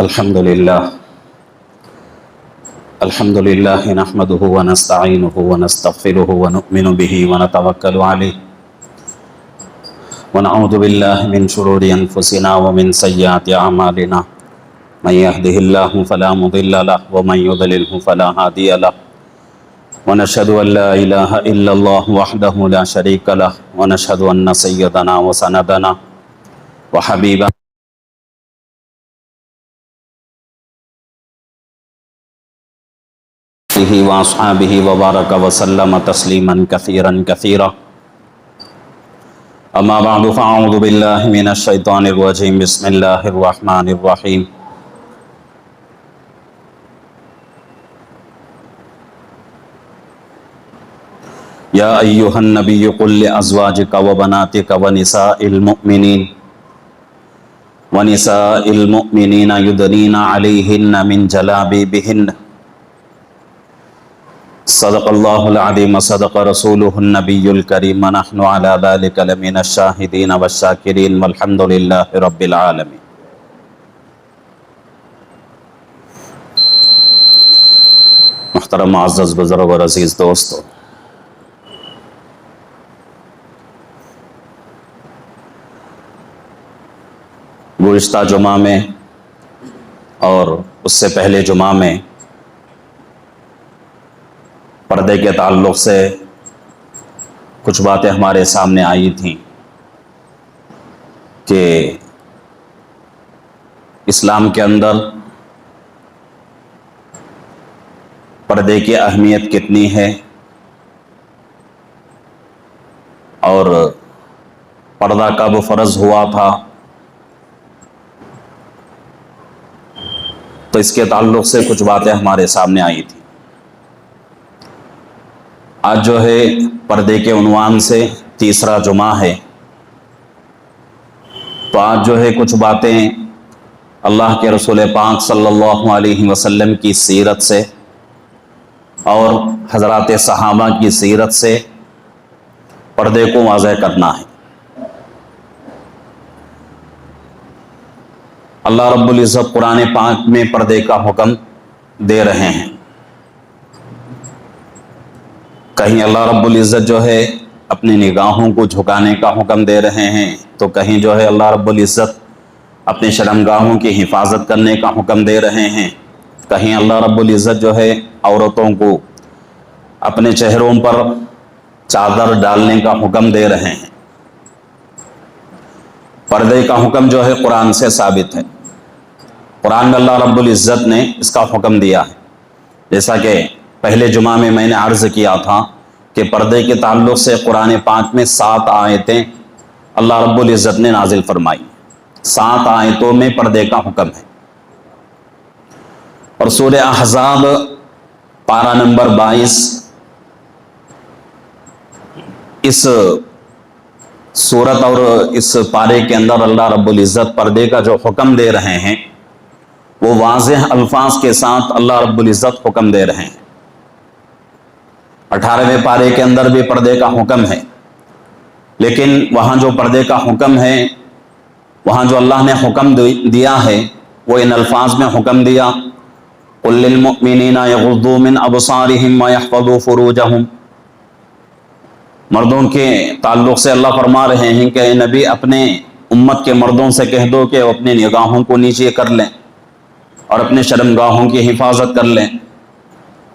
الحمد لله نحمده ونستعينه ونستغفره ونؤمن به ونتوكل عليه ونعوذ بالله من شرور أنفسنا ومن سيئات أعمالنا من يهده الله فلا مضل له ومن يضلله فلا هادي له ونشهد أن لا إله إلا الله وحده لا شريك له ونشهد أن سيدنا وسندنا وحبيبنا وأصحابه وبارك وسلم تسليما كثيرا أما بعد فأعوذ بالله من الشيطان الرجيم بسم الله الرحمن الرحيم يا أيها النبي قل لأزواجك وبناتك ونساء المؤمنين يدنين عليهن من جلابيبهن صدق الله العظيم وصدق رسوله النبي الكريم ونحن على ذلك لمن الشاهدين والشاكرين والحمد لله رب العالمين. محترم معزز بزرگ اور عزیز دوستو، گزشتہ جمعہ میں اور اس سے پہلے جمعہ میں پردے کے تعلق سے کچھ باتیں ہمارے سامنے آئی تھیں کہ اسلام کے اندر پردے کی اہمیت کتنی ہے اور پردہ کب فرض ہوا تھا، تو اس کے تعلق سے کچھ باتیں ہمارے سامنے آئی تھیں. آج جو ہے پردے کے عنوان سے تیسرا جمعہ ہے، تو آج جو ہے کچھ باتیں اللہ کے رسول پاک صلی اللہ علیہ وسلم کی سیرت سے اور حضرات صحابہ کی سیرت سے پردے کو واضح کرنا ہے. اللہ رب العزت قرآن پاک میں پردے کا حکم دے رہے ہیں. کہیں اللہ رب العزت جو ہے اپنی نگاہوں کو جھکانے کا حکم دے رہے ہیں، تو کہیں جو ہے اللہ رب العزت اپنی شرمگاہوں کی حفاظت کرنے کا حکم دے رہے ہیں. کہیں اللہ رب العزت جو ہے عورتوں کو اپنے چہروں پر چادر ڈالنے کا حکم دے رہے ہیں. پردے کا حکم جو ہے قرآن سے ثابت ہے. قرآن میں اللہ رب العزت نے اس کا حکم دیا ہے. جیسا کہ پہلے جمعہ میں نے عرض کیا تھا کہ پردے کے تعلق سے قرآن پاک میں 7 آیتیں اللہ رب العزت نے نازل فرمائی. 7 آیتوں میں پردے کا حکم ہے. اور سورہ احزاب پارہ نمبر 22، اس سورت اور اس پارے کے اندر اللہ رب العزت پردے کا جو حکم دے رہے ہیں وہ واضح الفاظ کے ساتھ اللہ رب العزت حکم دے رہے ہیں. 18ویں پارے کے اندر بھی پردے کا حکم ہے، لیکن وہاں جو پردے کا حکم ہے، وہاں جو اللہ نے حکم دیا ہے وہ ان الفاظ میں حکم دیا: قُلْ لِلْمُؤْمِنِينَ يَغُضُّوا مِنْ أَبْصَارِهِمْ وَيَحْفَظُوا فُرُوجَهُمْ. مردوں کے تعلق سے اللہ فرما رہے ہیں کہ اے نبی اپنے امت کے مردوں سے کہہ دو کہ وہ اپنی نگاہوں کو نیچے کر لیں اور اپنے شرمگاہوں کی حفاظت کر لیں.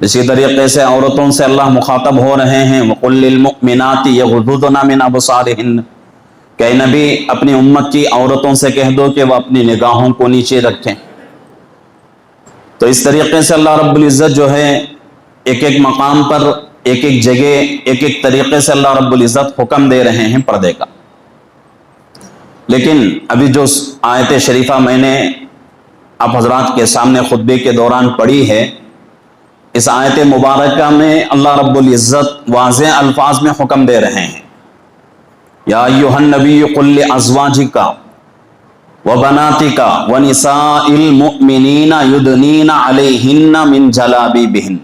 اسی طریقے سے عورتوں سے اللہ مخاطب ہو رہے ہیں: وَقُلْ لِلْمُؤْمِنَاتِ يَغْضُضْنَ مِنْ أَبْصَارِهِنَّ. کہ اے نبی اپنی امت کی عورتوں سے کہہ دو کہ وہ اپنی نگاہوں کو نیچے رکھیں. تو اس طریقے سے اللہ رب العزت جو ہے ایک ایک مقام پر ایک ایک جگہ ایک ایک طریقے سے اللہ رب العزت حکم دے رہے ہیں پردے کا. لیکن ابھی جو آیت شریفہ میں نے آپ حضرات کے سامنے خطبے کے دوران پڑھی ہے، اس آیت مبارکہ میں اللہ رب العزت واضح الفاظ میں حکم دے رہے ہیں: یا ایھا النبی قل لازواجک وبناتک ونساء المؤمنین یدنین علیہن من جلابیبہن.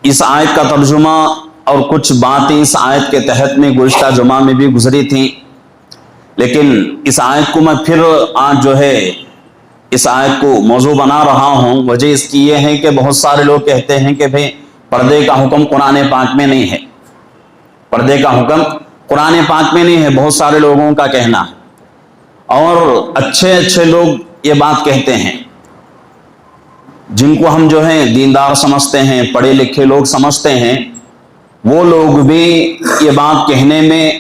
اس آیت کا ترجمہ اور کچھ باتیں اس آیت کے تحت میں گزشتہ جمعہ میں بھی گزری تھیں لیکن اس آیت کو میں پھر آج جو ہے اس آیت کو موضوع بنا رہا ہوں، وجہ اس کی یہ ہے کہ بہت سارے لوگ کہتے ہیں کہ بھئی پردے کا حکم قرآن پاک میں نہیں ہے، پردے کا حکم قرآن پاک میں نہیں ہے، بہت سارے لوگوں کا کہنا ہے، اور اچھے اچھے لوگ یہ بات کہتے ہیں، جن کو ہم جو ہے دیندار سمجھتے ہیں، پڑھے لکھے لوگ سمجھتے ہیں، وہ لوگ بھی یہ بات کہنے میں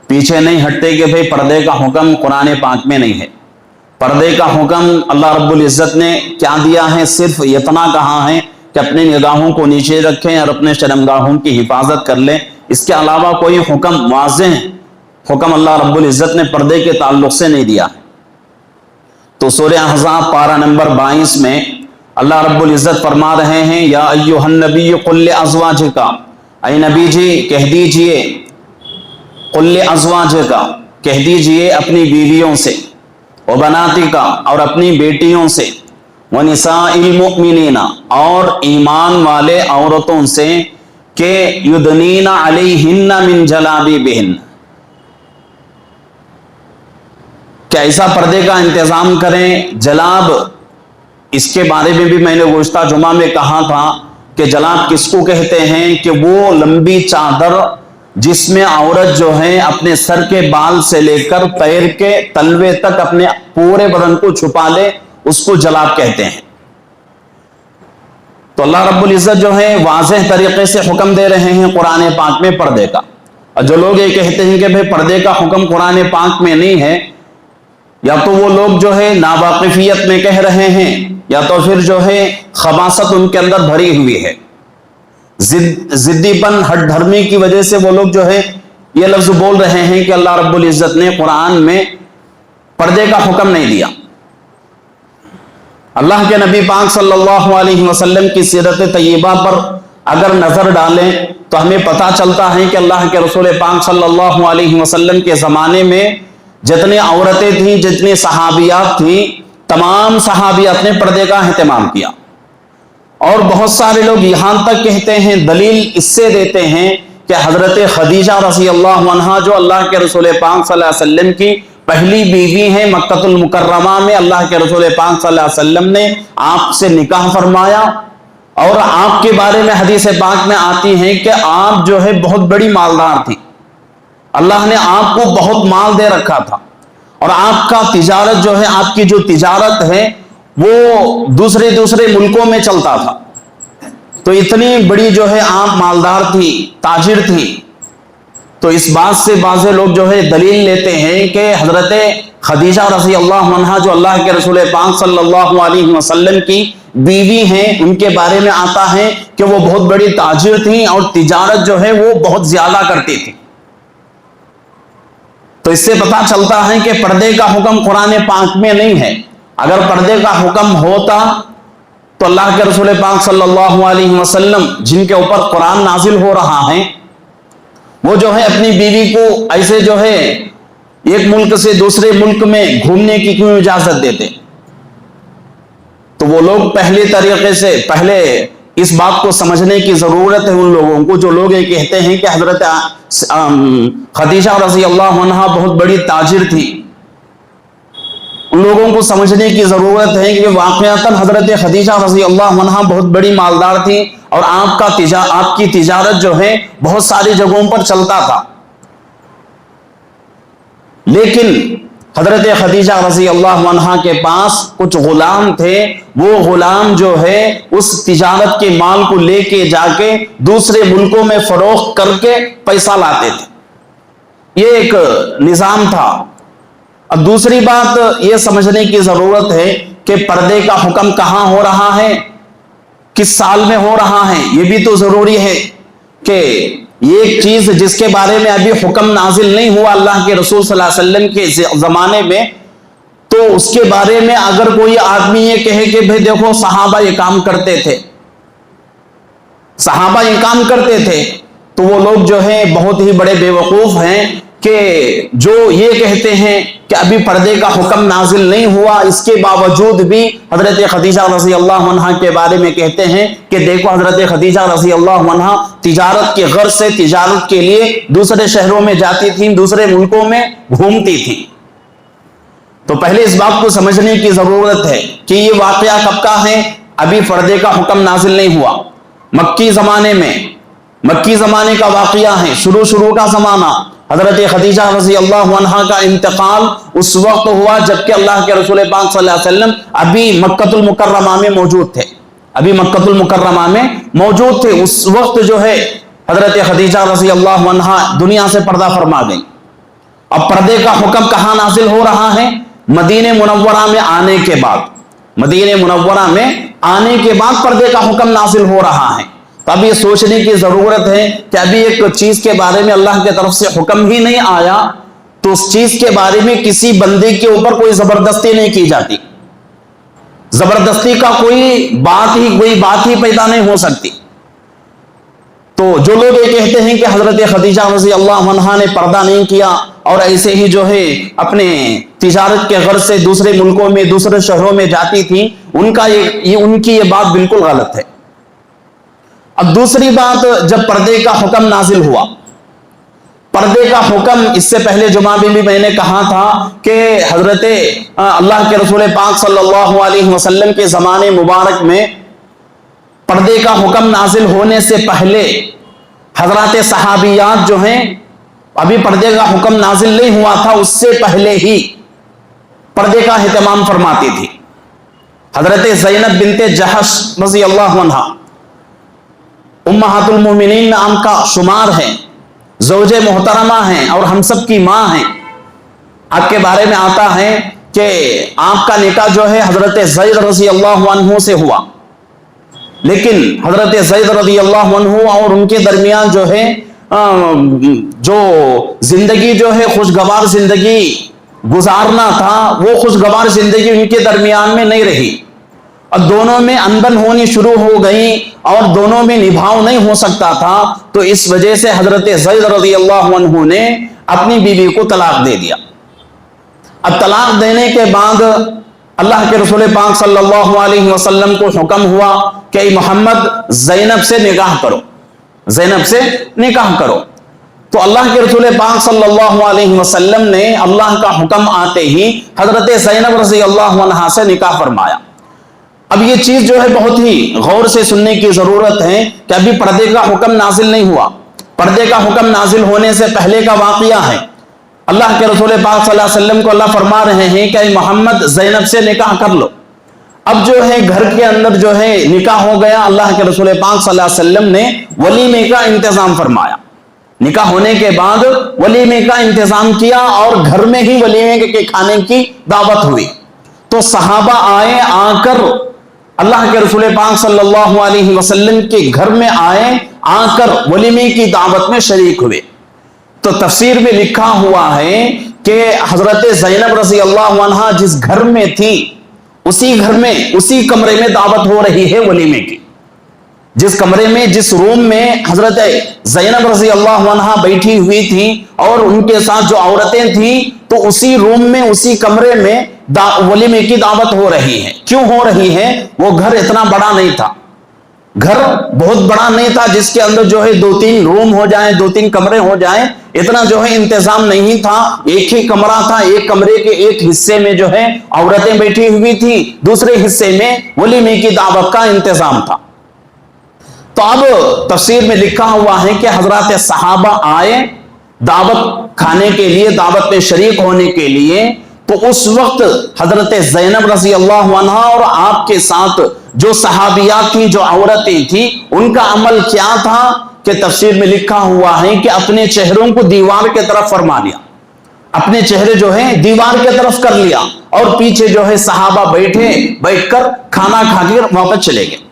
پیچھے نہیں ہٹتے کہ بھئی پردے کا حکم قرآن پاک میں نہیں ہے۔ پردے کا حکم اللہ رب العزت نے کیا دیا ہے؟ صرف اتنا کہا ہے کہ اپنی نگاہوں کو نیچے رکھیں اور اپنے شرمگاہوں کی حفاظت کر لیں، اس کے علاوہ کوئی حکم واضح حکم اللہ رب العزت نے پردے کے تعلق سے نہیں دیا۔ تو سورہ احزاب پارہ نمبر 22 میں اللہ رب العزت فرما رہے ہیں، یا ایھا النبی قل لازواجک، اے نبی جی کہہ دیجئے، قل لازواجک کہہ دیجئے اپنی بیویوں سے، وبناتک اور اپنی بیٹیوں سے، ونساء المؤمنین اور ایمان والے عورتوں سے، کہ یدنین علیہن من جلابیبہن، کہ ایسا پردے کا انتظام کریں۔ جلاب، اس کے بارے میں بھی میں نے گزشتہ جمعہ میں کہا تھا کہ جلاب کس کو کہتے ہیں؟ کہ وہ لمبی چادر جس میں عورت جو ہے اپنے سر کے بال سے لے کر پیر کے تلوے تک اپنے پورے بدن کو چھپا لے، اس کو جلاب کہتے ہیں۔ تو اللہ رب العزت جو ہے واضح طریقے سے حکم دے رہے ہیں قرآن پاک میں پردے کا، اور جو لوگ یہ کہتے ہیں کہ بھئی پردے کا حکم قرآن پاک میں نہیں ہے، یا تو وہ لوگ جو ہے ناواقفیت میں کہہ رہے ہیں، یا تو پھر جو ہے خباثت ان کے اندر بھری ہوئی ہے، ضدی پن ہٹ دھرمی کی وجہ سے وہ لوگ جو ہے یہ لفظ بول رہے ہیں کہ اللہ رب العزت نے قرآن میں پردے کا حکم نہیں دیا۔ اللہ کے نبی پاک صلی اللہ علیہ وسلم کی سیرت طیبہ پر اگر نظر ڈالیں تو ہمیں پتہ چلتا ہے کہ اللہ کے رسول پاک صلی اللہ علیہ وسلم کے زمانے میں جتنی عورتیں تھیں، جتنی صحابیات تھیں، تمام صحابیات نے پردے کا اہتمام کیا۔ اور بہت سارے لوگ یہاں تک کہتے ہیں، دلیل اس سے دیتے ہیں کہ حضرت خدیجہ رضی اللہ عنہا جو اللہ کے رسول پاک صلی اللہ علیہ وسلم کی پہلی بیوی ہیں، مکہ المکرمہ میں اللہ کے رسول پاک صلی اللہ علیہ وسلم نے آپ سے نکاح فرمایا، اور آپ کے بارے میں حدیث پاک میں آتی ہیں کہ آپ جو ہے بہت بڑی مالدار تھی، اللہ نے آپ کو بہت مال دے رکھا تھا، اور آپ کا تجارت جو ہے، آپ کی جو تجارت ہے وہ دوسرے ملکوں میں چلتا تھا۔ تو اتنی بڑی جو ہے آپ مالدار تھی، تاجر تھی۔ تو اس بات سے بعض لوگ جو ہے دلیل لیتے ہیں کہ حضرت خدیجہ رضی اللہ عنہا جو اللہ کے رسول پاک صلی اللہ علیہ وسلم کی بیوی ہیں، ان کے بارے میں آتا ہے کہ وہ بہت بڑی تاجر تھیں اور تجارت جو ہے وہ بہت زیادہ کرتی تھی۔ تو اس سے پتہ چلتا ہے کہ پردے کا حکم قرآن پاک میں نہیں ہے۔ اگر پردے کا حکم ہوتا تو اللہ کے رسول پاک صلی اللہ علیہ وسلم جن کے اوپر قرآن نازل ہو رہا ہے، وہ جو ہے اپنی بیوی کو ایسے جو ہے ایک ملک سے دوسرے ملک میں گھومنے کی کیوں اجازت دیتے؟ تو وہ لوگ پہلے اس بات کو سمجھنے کی ضرورت ہے ان لوگوں کو، جو لوگ یہ کہتے ہیں کہ حضرت خدیجہ رضی اللہ عنہا بہت بڑی تاجر تھی۔ ان لوگوں کو سمجھنے کی ضرورت ہے کہ واقعتاً حضرت خدیجہ رضی اللہ عنہا بہت بڑی مالدار تھی، اور آپ کی تجارت جو ہے بہت ساری جگہوں پر چلتا تھا، لیکن حضرت خدیجہ رضی اللہ عنہا کے پاس کچھ غلام تھے، وہ غلام جو ہے اس تجارت کے مال کو لے کے جا کے دوسرے ملکوں میں فروخت کر کے پیسہ لاتے تھے۔ یہ ایک نظام تھا۔ اب دوسری بات یہ سمجھنے کی ضرورت ہے کہ پردے کا حکم کہاں ہو رہا ہے، کس سال میں ہو رہا ہے، یہ بھی تو ضروری ہے کہ یہ ایک چیز جس کے بارے میں ابھی حکم نازل نہیں ہوا اللہ کے رسول صلی اللہ علیہ وسلم کے زمانے میں، تو اس کے بارے میں اگر کوئی آدمی یہ کہے کہ بھئی دیکھو صحابہ یہ کام کرتے تھے، تو وہ لوگ جو ہیں بہت ہی بڑے بیوقوف ہیں کہ جو یہ کہتے ہیں کہ ابھی پردے کا حکم نازل نہیں ہوا، اس کے باوجود بھی حضرت خدیجہ رضی اللہ عنہا کے بارے میں کہتے ہیں کہ دیکھو حضرت خدیجہ رضی اللہ عنہا تجارت کے غرض سے تجارت کے لیے دوسرے شہروں میں جاتی تھیں، دوسرے ملکوں میں گھومتی تھیں۔ تو پہلے اس بات کو سمجھنے کی ضرورت ہے کہ یہ واقعہ کب کا ہے، ابھی پردے کا حکم نازل نہیں ہوا، مکی زمانے کا واقعہ ہے، شروع کا زمانہ۔ حضرت خدیجہ رضی اللہ عنہا کا انتقال اس وقت ہوا جبکہ اللہ کے رسول پاک صلی اللہ علیہ وسلم ابھی مکۃ المکرمہ میں موجود تھے۔ اس وقت جو ہے حضرت خدیجہ رضی اللہ عنہا دنیا سے پردہ فرما گئی۔ اب پردے کا حکم کہاں نازل ہو رہا ہے؟ مدینہ منورہ میں آنے کے بعد پردے کا حکم نازل ہو رہا ہے۔ تو اب یہ سوچنے کی ضرورت ہے کہ ابھی ایک چیز کے بارے میں اللہ کی طرف سے حکم ہی نہیں آیا تو اس چیز کے بارے میں کسی بندے کے اوپر کوئی زبردستی نہیں کی جاتی، زبردستی کا کوئی بات ہی پیدا نہیں ہو سکتی۔ تو جو لوگ یہ کہتے ہیں کہ حضرت خدیجہ رضی اللہ عنہا نے پردہ نہیں کیا اور ایسے ہی جو ہے اپنے تجارت کے غرض سے دوسرے ملکوں میں دوسرے شہروں میں جاتی تھیں، ان کی یہ بات بالکل غلط ہے۔ اب دوسری بات، جب پردے کا حکم نازل ہوا، پردے کا حکم اس سے پہلے جمعہ میں بھی میں نے کہا تھا کہ حضرت اللہ کے رسول پاک صلی اللہ علیہ وسلم کے زمانے مبارک میں پردے کا حکم نازل ہونے سے پہلے حضرات صحابیات جو ہیں، ابھی پردے کا حکم نازل نہیں ہوا تھا، اس سے پہلے ہی پردے کا اہتمام فرماتی تھی۔ حضرت زینب بنت جحش رضی اللہ عنہا امہات المومنین نام کا شمار ہے، زوج محترمہ ہیں اور ہم سب کی ماں ہیں۔ آپ کے بارے میں آتا ہے کہ آپ کا نکاح جو ہے حضرت زید رضی اللہ عنہ سے ہوا، لیکن حضرت زید رضی اللہ عنہ اور ان کے درمیان جو ہے جو زندگی جو ہے خوشگوار زندگی گزارنا تھا، وہ خوشگوار زندگی ان کے درمیان میں نہیں رہی، اور دونوں میں انبن ہونی شروع ہو گئی اور دونوں میں نبھاؤ نہیں ہو سکتا تھا۔ تو اس وجہ سے حضرت زید رضی اللہ عنہ نے اپنی بیوی کو طلاق دے دیا۔ اب طلاق دینے کے بعد اللہ کے رسول پاک صلی اللہ علیہ وسلم کو حکم ہوا کہ اے محمد زینب سے نکاح کرو۔ تو اللہ کے رسول پاک صلی اللہ علیہ وسلم نے اللہ کا حکم آتے ہی حضرت زینب رضی اللہ عنہا سے نکاح فرمایا۔ اب یہ چیز جو ہے بہت ہی غور سے سننے کی ضرورت ہے کہ ابھی پردے کا حکم نازل نہیں ہوا، پردے کا حکم نازل ہونے سے پہلے کا واقعہ ہے۔ اللہ کے رسول پاک صلی اللہ علیہ وسلم کو اللہ فرما رہے ہیں کہ اے محمد زینب سے نکاح کر لو۔ اب جو ہے گھر کے اندر جو ہے نکاح ہو گیا، اللہ کے رسول پاک صلی اللہ علیہ وسلم نے ولیمے کا انتظام فرمایا۔ نکاح ہونے کے بعد ولیمے کا انتظام کیا اور گھر میں ہی ولیمے کے کھانے کی دعوت ہوئی۔ تو صحابہ آئے، آ کر اللہ کے رسول پاک صلی اللہ علیہ وسلم کے گھر میں آئے، آ کر ولیمے کی دعوت میں شریک ہوئے۔ تو تفسیر میں لکھا ہوا ہے کہ حضرت زینب رضی اللہ عنہا جس گھر میں تھی، اسی کمرے میں دعوت ہو رہی ہے ولیمے کی۔ جس کمرے میں، جس روم میں حضرت زینب رضی اللہ عنہا بیٹھی ہوئی تھی اور ان کے ساتھ جو عورتیں تھیں، تو اسی روم میں، اسی کمرے میں ولیمے کی دعوت ہو رہی ہے۔ کیوں ہو رہی ہے؟ وہ گھر اتنا بڑا نہیں تھا، گھر بہت بڑا نہیں تھا جس کے اندر جو ہے 2-3 روم ہو جائیں، 2-3 کمرے ہو جائیں، اتنا جو ہے انتظام نہیں تھا۔ ایک ہی کمرہ تھا، ایک کمرے کے ایک حصے میں جو ہے عورتیں بیٹھی ہوئی تھی، دوسرے حصے میں ولیمے کی دعوت کا انتظام تھا۔ تو اب تفسیر میں لکھا ہوا ہے کہ حضرات صحابہ آئے دعوت کھانے کے لیے، دعوت میں شریک ہونے کے لیے۔ تو اس وقت حضرت زینب رضی اللہ عنہا اور آپ کے ساتھ جو صحابیات تھیں، جو عورتیں تھیں، ان کا عمل کیا تھا کہ تفسیر میں لکھا ہوا ہے کہ اپنے چہروں کو دیوار کے طرف فرما لیا، اپنے چہرے جو ہے دیوار کے طرف کر لیا، اور پیچھے جو ہے صحابہ بیٹھ کر کھانا کھا کر واپس چلے گئے۔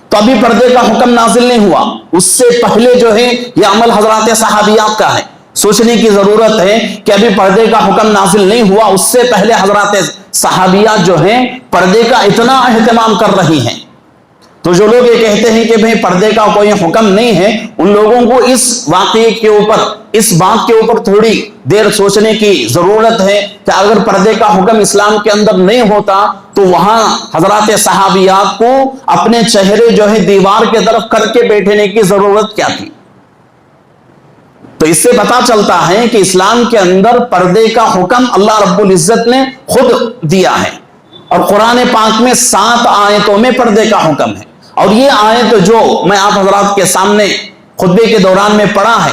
تو ابھی پردے کا حکم نازل نہیں ہوا، اس سے پہلے جو ہے یہ عمل حضرات صحابیات کا ہے۔ سوچنے کی ضرورت ہے کہ ابھی پردے کا حکم نازل نہیں ہوا، اس سے پہلے حضرات صحابیات جو ہیں پردے کا اتنا اہتمام کر رہی ہیں۔ تو جو لوگ یہ کہتے ہیں کہ بھئی پردے کا کوئی حکم نہیں ہے، ان لوگوں کو اس واقعے کے اوپر، اس بات کے اوپر تھوڑی دیر سوچنے کی ضرورت ہے کہ اگر پردے کا حکم اسلام کے اندر نہیں ہوتا تو وہاں حضرات صحابیات کو اپنے چہرے جو ہے دیوار کے طرف کر کے بیٹھنے کی ضرورت کیا تھی؟ تو اس سے پتا چلتا ہے کہ اسلام کے اندر پردے کا حکم اللہ رب العزت نے خود دیا ہے، اور قرآن پاک میں 7 آیتوں میں پردے کا حکم ہے۔ اور یہ آیت جو میں آپ حضرات کے سامنے خطبے کے دوران میں پڑھا ہے،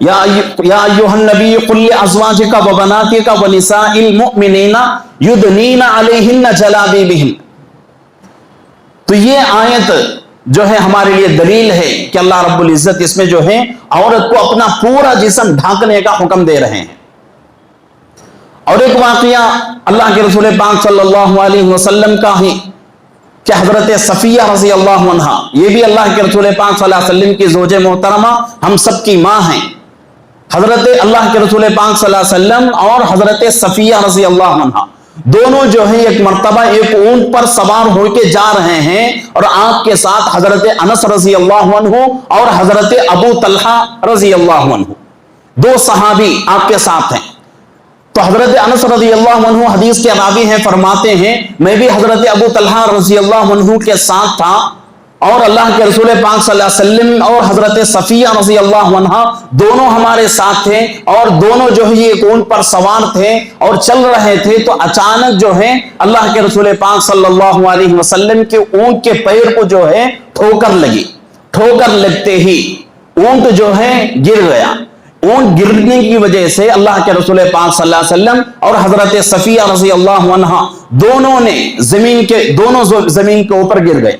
یا ایھا النبی قل لازواجک وبناتک ونساء المؤمنین یدنین علیہن جلابیبہن، تو یہ آیت جو ہے ہمارے لیے دلیل ہے کہ اللہ رب العزت اس میں جو ہے عورت کو اپنا پورا جسم ڈھانکنے کا حکم دے رہے ہیں۔ اور ایک واقعہ اللہ کے رسول پاک صلی اللہ علیہ وسلم کا ہے کہ حضرت صفیہ رضی اللہ عنہا، یہ بھی اللہ کے رسول پاک صلی اللہ علیہ وسلم کی زوج محترمہ، ہم سب کی ماں ہیں۔ حضرت اللہ کے رسول پاک صلی اللہ علیہ وسلم اور حضرت صفیہ رضی اللہ عنہا دونوں جو ہیں ایک مرتبہ ایک اونٹ پر سوار ہو کے جا رہے ہیں، اور آپ کے ساتھ حضرت انس رضی اللہ عنہ اور حضرت ابو طلحہ رضی اللہ عنہ، 2 صحابی آپ کے ساتھ ہیں۔ تو حضرت انس رضی اللہ عنہ حدیث کے راوی ہیں، فرماتے ہیں میں بھی حضرت ابو طلحہ رضی اللہ عنہ کے ساتھ تھا، اور اللہ کے رسول پاک صلی اللہ علیہ وسلم اور حضرت صفیہ رضی اللہ عنہ دونوں ہمارے ساتھ تھے، اور دونوں جو ہے ایک اونٹ پر سوار تھے اور چل رہے تھے۔ تو اچانک جو ہے اللہ کے رسول پاک صلی اللہ علیہ وسلم کے اونٹ کے پیر کو جو ہے ٹھوکر لگی، ٹھوکر لگتے ہی اونٹ جو ہے گر گیا۔ اونٹ گرنے کی وجہ سے اللہ کے رسول پاک صلی اللہ علیہ وسلم اور حضرت صفیہ رضی اللہ عنہ دونوں زمین کے اوپر گر گئے۔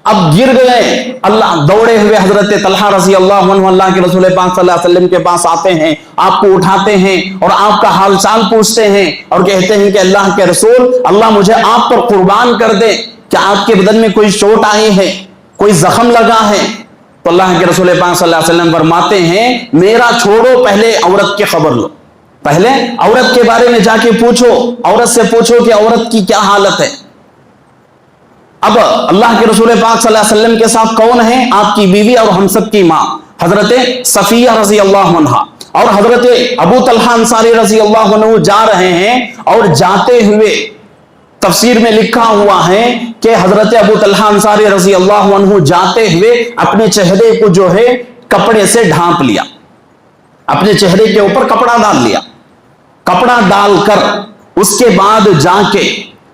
اب گر گئے، اللہ دوڑے ہوئے حضرت طلحہ رضی اللہ عنہ اللہ کے رسول پاک صلی اللہ علیہ وسلم کے پاس آتے ہیں، آپ کو اٹھاتے ہیں اور آپ کا حال چال پوچھتے ہیں، اور کہتے ہیں کہ اللہ کے رسول، اللہ مجھے آپ پر قربان کر دے کہ آپ کے بدن میں کوئی چوٹ آئی ہے، کوئی زخم لگا ہے۔ تو اللہ کے رسول پاک صلی اللہ علیہ وسلم فرماتے ہیں میرا چھوڑو، پہلے عورت کی خبر لو، پہلے عورت کے بارے میں جا کے پوچھو، عورت سے پوچھو کہ عورت کی کیا حالت ہے۔ اب اللہ کے رسول پاک صلی اللہ علیہ وسلم کے ساتھ کون ہے؟ آپ کی بیوی اور ہم سب کی ماں حضرت صفیہ رضی اللہ عنہا، اور حضرت ابو طلحہ انصاری رضی اللہ عنہ جا رہے ہیں، اور جاتے ہوئے تفسیر میں لکھا ہوا ہے کہ حضرت ابو طلحہ انصاری رضی اللہ عنہ جاتے ہوئے اپنے چہرے کو جو ہے کپڑے سے ڈھانپ لیا، اپنے چہرے کے اوپر کپڑا ڈال لیا، کپڑا ڈال کر اس کے بعد جا کے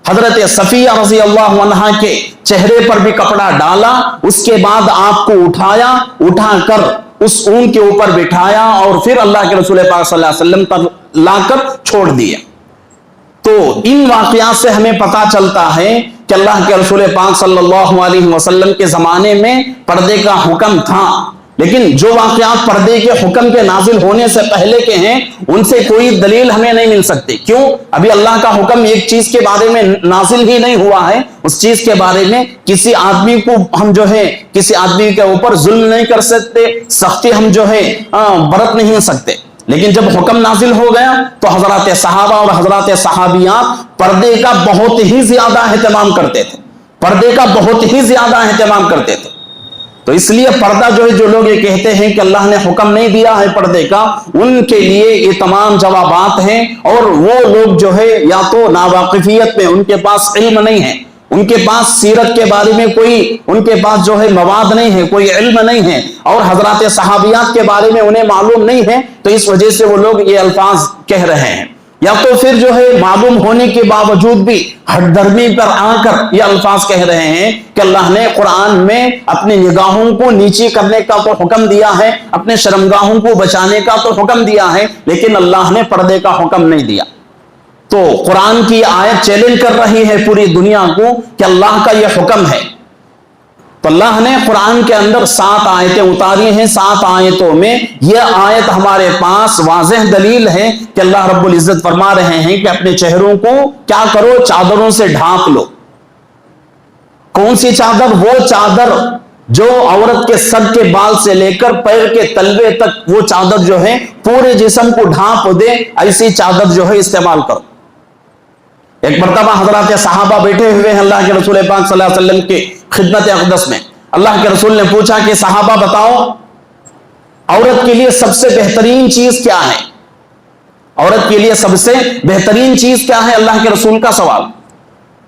حضرت صفیہ رضی اللہ عنہ کے چہرے پر بھی کپڑا ڈالا، اس کے بعد آپ کو اٹھایا، اٹھا کر اس اونٹ کے اوپر بٹھایا، اور پھر اللہ کے رسول پاک صلی اللہ علیہ وسلم پر لا کر چھوڑ دیا۔ تو ان واقعات سے ہمیں پتا چلتا ہے کہ اللہ کے رسول پاک صلی اللہ علیہ وسلم کے زمانے میں پردے کا حکم تھا، لیکن جو واقعات پردے کے حکم کے نازل ہونے سے پہلے کے ہیں ان سے کوئی دلیل ہمیں نہیں مل سکتی۔ کیوں؟ ابھی اللہ کا حکم ایک چیز کے بارے میں نازل ہی نہیں ہوا ہے، اس چیز کے بارے میں کسی آدمی کو ہم جو ہے کسی آدمی کے اوپر ظلم نہیں کر سکتے، سختی ہم جو ہے برت نہیں سکتے۔ لیکن جب حکم نازل ہو گیا تو حضرات صحابہ اور حضرات صحابیات پردے کا بہت ہی زیادہ اہتمام کرتے تھے، پردے کا بہت ہی زیادہ اہتمام کرتے تھے۔ تو اس لیے پردہ جو ہے، جو لوگ یہ کہتے ہیں کہ اللہ نے حکم نہیں دیا ہے پردے کا، ان کے لیے یہ تمام جوابات ہیں، اور وہ لوگ جو ہے یا تو ناواقفیت میں ان کے پاس علم نہیں ہے، ان کے پاس سیرت کے بارے میں کوئی ان کے پاس جو ہے مواد نہیں ہے، کوئی علم نہیں ہے، اور حضرات صحابیات کے بارے میں انہیں معلوم نہیں ہے، تو اس وجہ سے وہ لوگ یہ الفاظ کہہ رہے ہیں، یا تو پھر جو ہے معلوم ہونے کے باوجود بھی ہٹ درمی پر آ کر یہ الفاظ کہہ رہے ہیں کہ اللہ نے قرآن میں اپنی نگاہوں کو نیچی کرنے کا تو حکم دیا ہے، اپنے شرمگاہوں کو بچانے کا تو حکم دیا ہے، لیکن اللہ نے پردے کا حکم نہیں دیا۔ تو قرآن کی آیت چیلنج کر رہی ہے پوری دنیا کو کہ اللہ کا یہ حکم ہے۔ تو اللہ نے قرآن کے اندر 7 آیتیں اتاری ہیں، 7 آیتوں میں یہ آیت ہمارے پاس واضح دلیل ہے کہ اللہ رب العزت فرما رہے ہیں کہ اپنے چہروں کو کیا کرو، چادروں سے ڈھانپ لو۔ کون سی چادر؟ وہ چادر جو عورت کے سر کے بال سے لے کر پیر کے تلوے تک وہ چادر جو ہے پورے جسم کو ڈھانپ دے، ایسی چادر جو ہے استعمال کرو۔ ایک مرتبہ حضرات صحابہ بیٹھے ہوئے ہیں اللہ کے رسول پاک صلی اللہ علیہ وسلم کے خدمت اقدس میں. اللہ کے رسول نے پوچھا کہ صحابہ بتاؤ عورت کے لیے سب سے بہترین چیز کیا ہے؟ عورت کے لیے سب سے بہترین چیز کیا ہے؟ اللہ کے رسول کا سوال.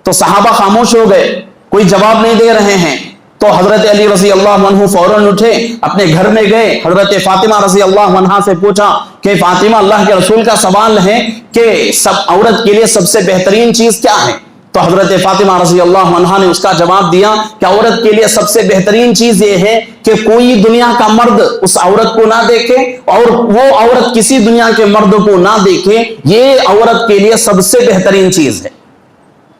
تو صحابہ خاموش ہو گئے, کوئی جواب نہیں دے رہے ہیں. تو حضرت علی رضی اللہ عنہ فوراً اٹھے, اپنے گھر میں گئے, حضرت فاطمہ رضی اللہ عنہا سے پوچھا کہ فاطمہ اللہ کے رسول کا سوال ہے کہ عورت کے لیے سب سے بہترین چیز کیا ہے؟ تو حضرت فاطمہ رضی اللہ عنہا نے اس کا جواب دیا کہ عورت کے لیے سب سے بہترین چیز یہ ہے کہ کوئی دنیا کا مرد اس عورت کو نہ دیکھے اور وہ عورت کسی دنیا کے مرد کو نہ دیکھے, یہ عورت کے لیے سب سے بہترین چیز ہے.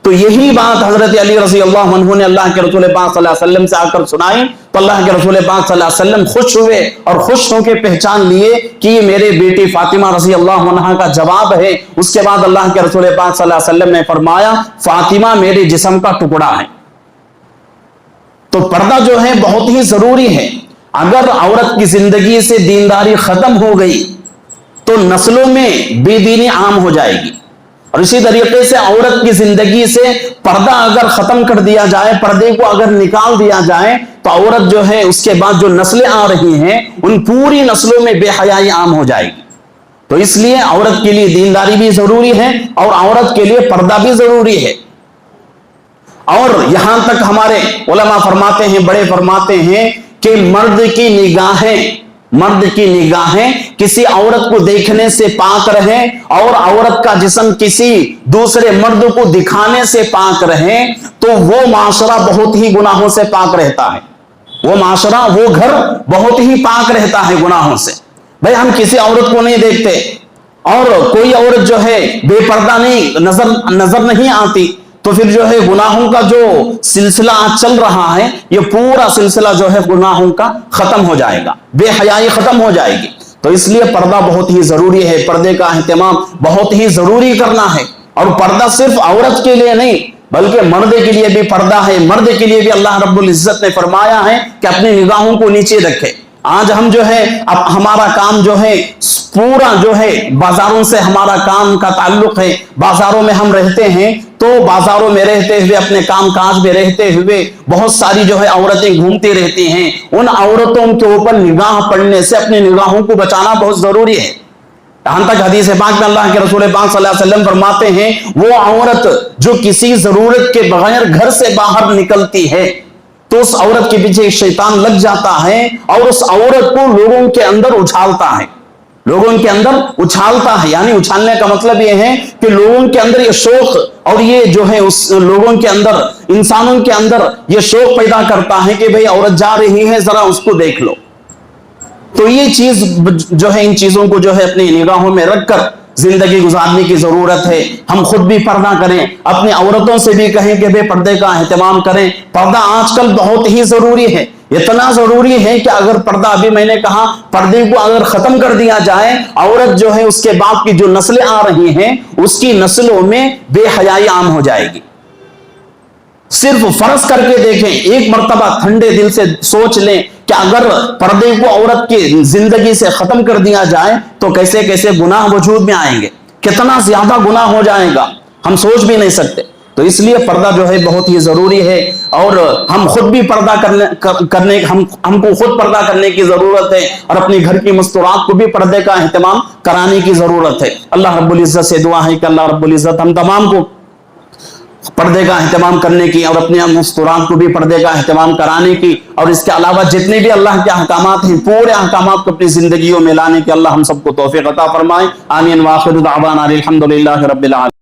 تو یہی بات حضرت علی رضی اللہ عنہ نے اللہ کے رسول پاک صلی اللہ علیہ وسلم سے آ کر سنائی. تو اللہ کے رسول پاک صلی اللہ علیہ وسلم خوش ہوئے اور خوش ہو کے پہچان لیے کہ یہ میرے بیٹی فاطمہ رضی اللہ عنہا کا جواب ہے. اس کے بعد اللہ کے رسول پاک صلی اللہ علیہ وسلم نے فرمایا فاطمہ میرے جسم کا ٹکڑا ہے. تو پردہ جو ہے بہت ہی ضروری ہے. اگر عورت کی زندگی سے دینداری ختم ہو گئی تو نسلوں میں بے دینی عام ہو جائے گی. اور اسی طریقے سے عورت کی زندگی سے پردہ اگر ختم کر دیا جائے, پردے کو اگر نکال دیا جائے, تو عورت جو ہے اس کے بعد جو نسلیں آ رہی ہیں ان پوری نسلوں میں بے حیائی عام ہو جائے گی. تو اس لیے عورت کے لیے دینداری بھی ضروری ہے اور عورت کے لیے پردہ بھی ضروری ہے. اور یہاں تک ہمارے علماء فرماتے ہیں, بڑے فرماتے ہیں کہ مرد کی نگاہیں کسی عورت کو دیکھنے سے پاک رہے اور عورت کا جسم کسی دوسرے مرد کو دکھانے سے پاک رہے تو وہ معاشرہ بہت ہی گناہوں سے پاک رہتا ہے. وہ معاشرہ, وہ گھر بہت ہی پاک رہتا ہے گناہوں سے. بھئی ہم کسی عورت کو نہیں دیکھتے اور کوئی عورت جو ہے بے پردہ نہیں نظر نہیں آتی, تو پھر جو ہے گناہوں کا جو سلسلہ چل رہا ہے یہ پورا سلسلہ جو ہے گناہوں کا ختم ہو جائے گا, بے حیائی ختم ہو جائے گی. تو اس لیے پردہ بہت ہی ضروری ہے, پردے کا اہتمام بہت ہی ضروری کرنا ہے. اور پردہ صرف عورت کے لیے نہیں بلکہ مرد کے لیے بھی پردہ ہے. مرد کے لیے بھی اللہ رب العزت نے فرمایا ہے کہ اپنی نگاہوں کو نیچے رکھے. آج ہم جو ہے اب ہمارا کام جو ہے پورا جو ہے بازاروں سے ہمارا کام کا تعلق ہے. بازاروں میں ہم رہتے ہیں تو بازاروں میں رہتے ہوئے اپنے کام کاج میں رہتے ہوئے بہت ساری جو ہے عورتیں گھومتی رہتی ہیں. ان عورتوں کے اوپر نگاہ پڑنے سے اپنی نگاہوں کو بچانا بہت ضروری ہے. یہاں تک حدیث پاک میں اللہ کے رسول پاک صلی اللہ علیہ وسلم فرماتے ہیں وہ عورت جو کسی ضرورت کے بغیر گھر سے باہر نکلتی ہے تو اس عورت کے پیچھے شیطان لگ جاتا ہے اور اس عورت کو لوگوں کے اندر اچھالتا ہے. یعنی اچھالنے کا مطلب یہ ہے کہ لوگوں کے اندر یہ شوق اور یہ جو ہے اس لوگوں کے اندر, انسانوں کے اندر یہ شوق پیدا کرتا ہے کہ بھئی عورت جا رہی ہے ذرا اس کو دیکھ لو. تو یہ چیز جو ہے ان چیزوں کو جو ہے اپنی نگاہوں میں رکھ کر زندگی گزارنے کی ضرورت ہے. ہم خود بھی پردہ کریں, اپنی عورتوں سے بھی کہیں کہ بے پردے کا اہتمام کریں. پردہ آج کل بہت ہی ضروری ہے, اتنا ضروری ہے کہ اگر پردہ, ابھی میں نے کہا پردے کو اگر ختم کر دیا جائے, عورت جو ہے اس کے بعد کی جو نسلیں آ رہی ہیں اس کی نسلوں میں بے حیائی عام ہو جائے گی. صرف فرض کر کے دیکھیں, ایک مرتبہ ٹھنڈے دل سے سوچ لیں کہ اگر پردے کو عورت کی زندگی سے ختم کر دیا جائے تو کیسے کیسے گناہ وجود میں آئیں گے, کتنا زیادہ گناہ ہو جائے گا, ہم سوچ بھی نہیں سکتے. تو اس لیے پردہ جو ہے بہت ہی ضروری ہے اور ہم خود بھی پردہ کرنے ہم کو خود پردہ کرنے کی ضرورت ہے اور اپنی گھر کی مستورات کو بھی پردے کا اہتمام کرانے کی ضرورت ہے. اللہ رب العزت سے دعا ہے کہ اللہ رب العزت ہم تمام کو پردے کا اہتمام کرنے کی اور اپنے مستورات کو بھی پردے کا اہتمام کرانے کی اور اس کے علاوہ جتنے بھی اللہ کے احکامات ہیں پورے احکامات کو اپنی زندگیوں میں لانے کی اللہ ہم سب کو توفیق عطا فرمائے. آمین. وآخر دعوانا الحمدللہ رب العالمین.